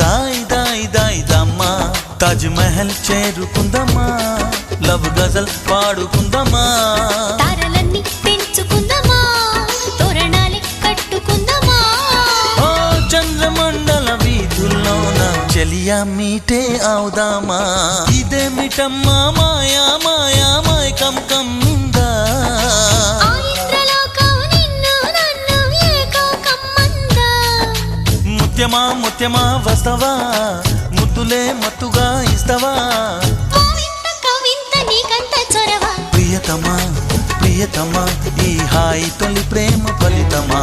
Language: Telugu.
దాయి దాయి దాయి దమ్మా తాజ్ మహల్ చేరుకుందమ్మా లవ్ గజల్ పాడుకుందమ్మా తారలన్నీ పెంచుకుందమ్మా తోరణాలే కట్టుకుందమ్మా ఓ చంద్రమండల వీధుల్లోన చెలియా మీటే అవుదామా ఇదే మిటమ్మా మాయా మాయా మైకం కమ్మిందా ముత్యమా ముత్యమా వస్తవా ముద్దులే మత్తుగా ఇస్తవా ప్రియతమా ప్రియతమా ఈ హాయి తొలి ప్రేమ ఫలితమా